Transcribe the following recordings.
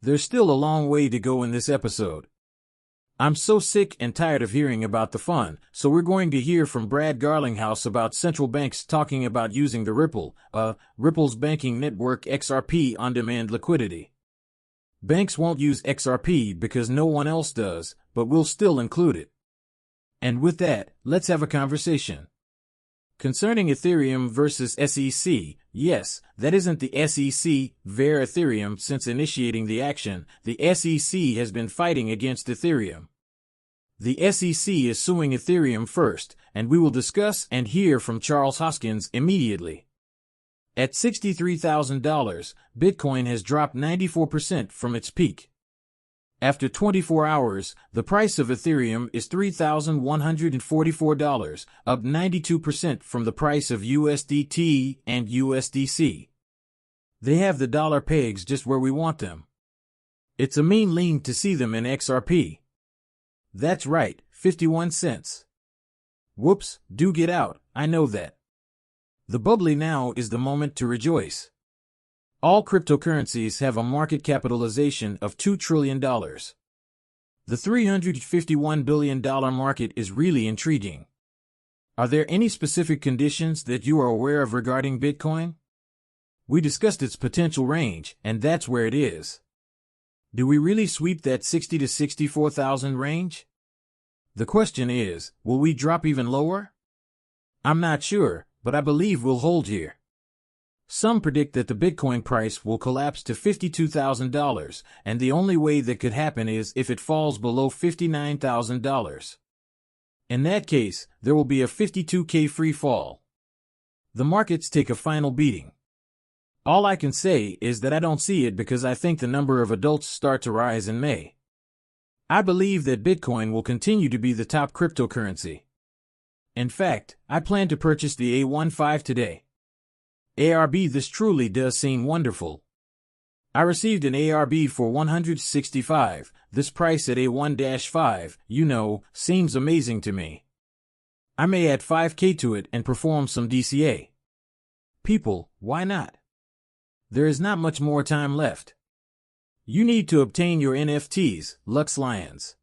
There's still a long way to go in this episode. I'm so sick and tired of hearing about the fun, so we're going to hear from Brad Garlinghouse about central banks talking about using the Ripple's banking network XRP on-demand liquidity. Banks won't use XRP because no one else does, but we'll still include it. And with that, let's have a conversation. Concerning Ethereum versus SEC, yes, that isn't the SEC ver Ethereum since initiating the action. The SEC has been fighting against Ethereum. The SEC is suing Ethereum first, and we will discuss and hear from Charles Hoskins immediately. At $63,000, Bitcoin has dropped 94% from its peak. After 24 hours, the price of Ethereum is $3,144, up 92% from the price of USDT and USDC. They have the dollar pegs just where we want them. It's a mean lean to see them in XRP. That's right, 51 cents. Whoops, do get out, I know that. The bubbly now is the moment to rejoice. All cryptocurrencies have a market capitalization of $2 trillion. The $351 billion market is really intriguing. Are there any specific conditions that you are aware of regarding Bitcoin? We discussed its potential range, and that's where it is. Do we really sweep that 60 to 64,000 range? The question is, will we drop even lower? I'm not sure, but I believe we'll hold here. Some predict that the Bitcoin price will collapse to $52,000, and the only way that could happen is if it falls below $59,000. In that case, there will be a 52K free fall. The markets take a final beating. All I can say is that I don't see it because I think the number of adults start to rise in May. I believe that Bitcoin will continue to be the top cryptocurrency. In fact, I plan to purchase the A15 today. ARB, this truly does seem wonderful. I received an ARB for $165. This price at A1-5, seems amazing to me. I may add 5K to it and perform some DCA. People, why not? There is not much more time left. You need to obtain your NFTs, Lux Lions.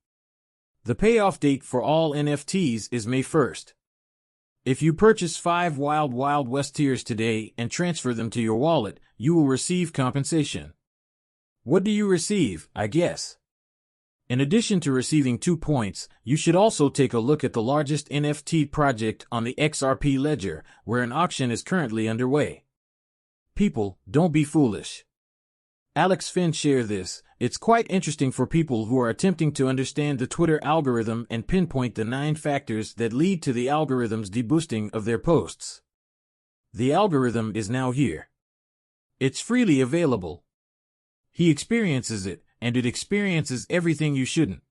The payoff date for all NFTs is May 1st. If you purchase 5 Wild West tiers today and transfer them to your wallet, you will receive compensation. What do you receive, I guess? In addition to receiving 2 points, you should also take a look at the largest NFT project on the XRP ledger, where an auction is currently underway. People, don't be foolish. Alex Finn shared this. It's quite interesting for people who are attempting to understand the Twitter algorithm and pinpoint the 9 factors that lead to the algorithm's deboosting of their posts. The algorithm is now here. It's freely available. He experiences it, and it experiences everything you shouldn't.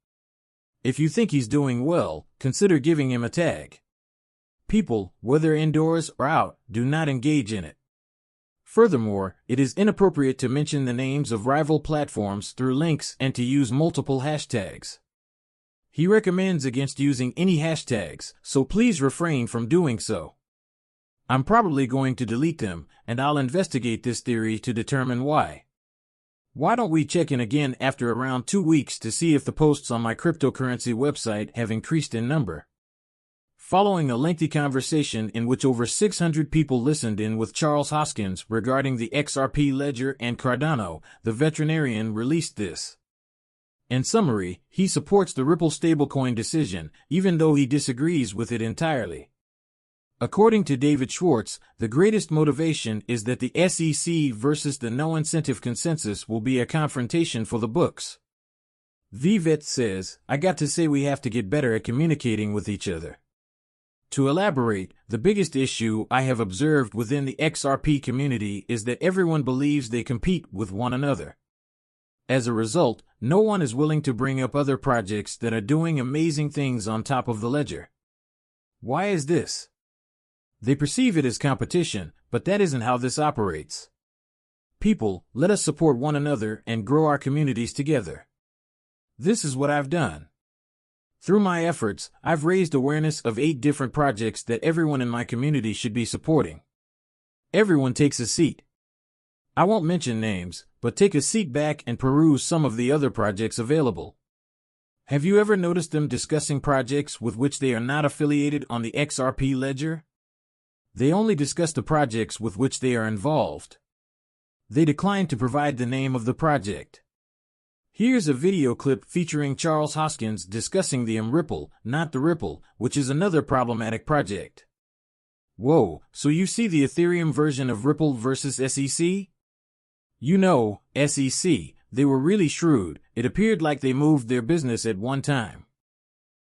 If you think he's doing well, consider giving him a tag. People, whether indoors or out, do not engage in it. Furthermore, it is inappropriate to mention the names of rival platforms through links and to use multiple hashtags. He recommends against using any hashtags, so please refrain from doing so. I'm probably going to delete them, and I'll investigate this theory to determine why. Why don't we check in again after around 2 weeks to see if the posts on my cryptocurrency website have increased in number? Following a lengthy conversation in which over 600 people listened in with Charles Hoskins regarding the XRP ledger and Cardano, the veterinarian released this. In summary, he supports the Ripple stablecoin decision, even though he disagrees with it entirely. According to David Schwartz, the greatest motivation is that the SEC versus the no-incentive consensus will be a confrontation for the books. VVet says, I got to say we have to get better at communicating with each other. To elaborate, the biggest issue I have observed within the XRP community is that everyone believes they compete with one another. As a result, no one is willing to bring up other projects that are doing amazing things on top of the ledger. Why is this? They perceive it as competition, but that isn't how this operates. People, let us support one another and grow our communities together. This is what I've done. Through my efforts, I've raised awareness of 8 different projects that everyone in my community should be supporting. Everyone takes a seat. I won't mention names, but take a seat back and peruse some of the other projects available. Have you ever noticed them discussing projects with which they are not affiliated on the XRP ledger? They only discuss the projects with which they are involved. They decline to provide the name of the project. Here's a video clip featuring Charles Hoskins discussing the Ripple, not the Ripple, which is another problematic project. Whoa, so you see the Ethereum version of Ripple versus SEC? You know, SEC, they were really shrewd. It appeared like they moved their business at one time.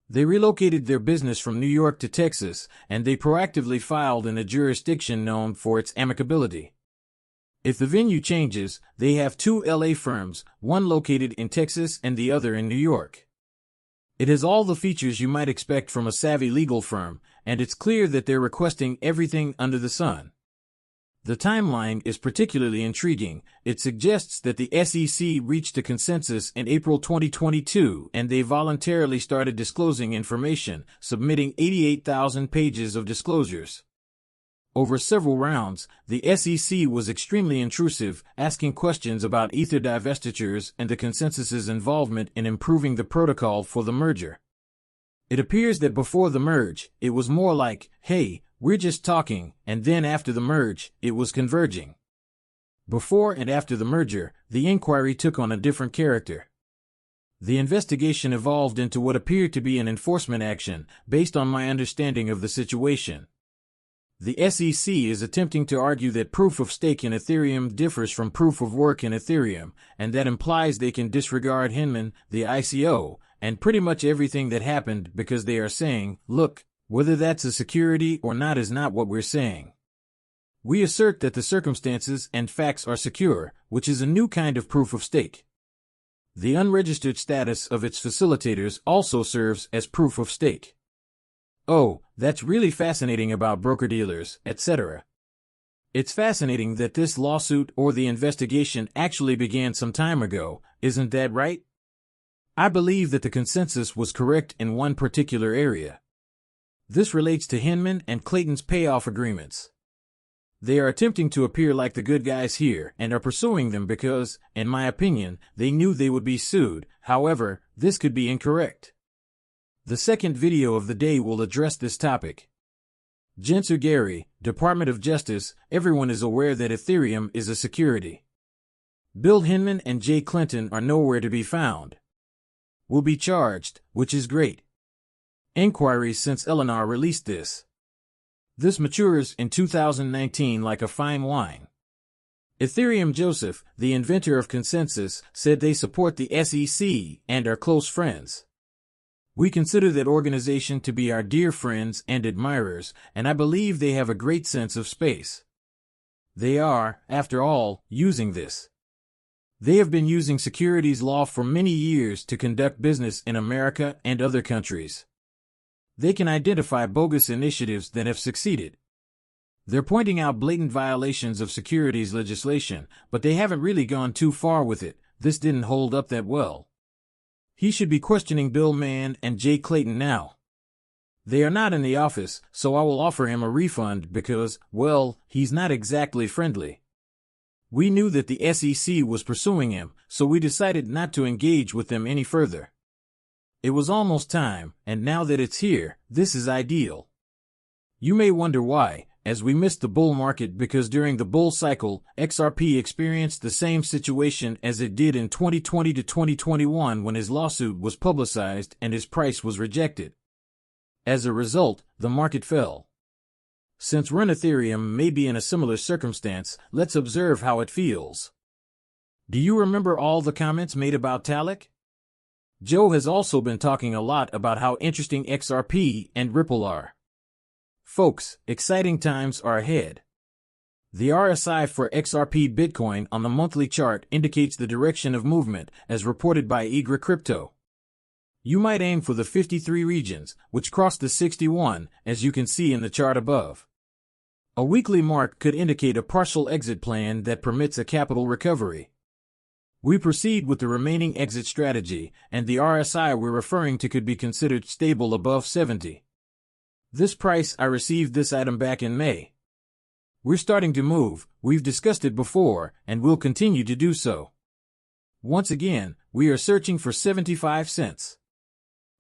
They relocated their business from New York to Texas, and they proactively filed in a jurisdiction known for its amicability. If the venue changes, they have two LA firms, one located in Texas and the other in New York. It has all the features you might expect from a savvy legal firm, and it's clear that they're requesting everything under the sun. The timeline is particularly intriguing. It suggests that the SEC reached a consensus in April 2022 and they voluntarily started disclosing information, submitting 88,000 pages of disclosures. Over several rounds, the SEC was extremely intrusive, asking questions about Ether divestitures and the consensus's involvement in improving the protocol for the merger. It appears that before the merge, it was more like, hey, we're just talking, and then after the merge, it was converging. Before and after the merger, the inquiry took on a different character. The investigation evolved into what appeared to be an enforcement action, based on my understanding of the situation. The SEC is attempting to argue that proof of stake in Ethereum differs from proof of work in Ethereum, and that implies they can disregard Hinman, the ICO, and pretty much everything that happened because they are saying, look, whether that's a security or not is not what we're saying. We assert that the circumstances and facts are secure, which is a new kind of proof of stake. The unregistered status of its facilitators also serves as proof of stake. Oh, that's really fascinating about broker-dealers, etc. It's fascinating that this lawsuit or the investigation actually began some time ago, isn't that right? I believe that the consensus was correct in one particular area. This relates to Hinman and Clayton's payoff agreements. They are attempting to appear like the good guys here and are pursuing them because, in my opinion, they knew they would be sued. However, this could be incorrect. The second video of the day will address this topic. Gensler Gary, Department of Justice, everyone is aware that Ethereum is a security. Bill Hinman and Jay Clinton are nowhere to be found. Will be charged, which is great. Inquiries since Eleanor released this. This matures in 2019 like a fine wine. Ethereum Joseph, the inventor of consensus, said they support the SEC and are close friends. We consider that organization to be our dear friends and admirers, and I believe they have a great sense of space. They are, after all, using this. They have been using securities law for many years to conduct business in America and other countries. They can identify bogus initiatives that have succeeded. They're pointing out blatant violations of securities legislation, but they haven't really gone too far with it. This didn't hold up that well. He should be questioning Bill Mann and Jay Clayton now. They are not in the office, so I will offer him a refund because, well, he's not exactly friendly. We knew that the SEC was pursuing him, so we decided not to engage with them any further. It was almost time, and now that it's here, this is ideal. You may wonder why, as we missed the bull market because during the bull cycle, XRP experienced the same situation as it did in 2020 to 2021 when his lawsuit was publicized and his price was rejected. As a result, the market fell. Since Run Ethereum may be in a similar circumstance, let's observe how it feels. Do you remember all the comments made about Vitalik? Joe has also been talking a lot about how interesting XRP and Ripple are. Folks, exciting times are ahead. The RSI for XRP Bitcoin on the monthly chart indicates the direction of movement, as reported by Egra Crypto. You might aim for the 53 regions, which cross the 61, as you can see in the chart above. A weekly mark could indicate a partial exit plan that permits a capital recovery. We proceed with the remaining exit strategy, and the RSI we're referring to could be considered stable above 70. This price, I received this item back in May. We're starting to move, we've discussed it before, and we'll continue to do so. Once again, we are searching for 75 cents.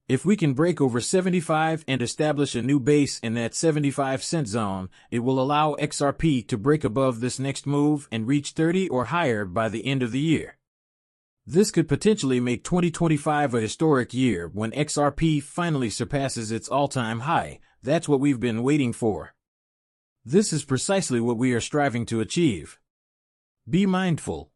If we can break over 75 and establish a new base in that 75-cent zone, it will allow XRP to break above this next move and reach 30 or higher by the end of the year. This could potentially make 2025 a historic year when XRP finally surpasses its all-time high. That's what we've been waiting for. This is precisely what we are striving to achieve. Be mindful.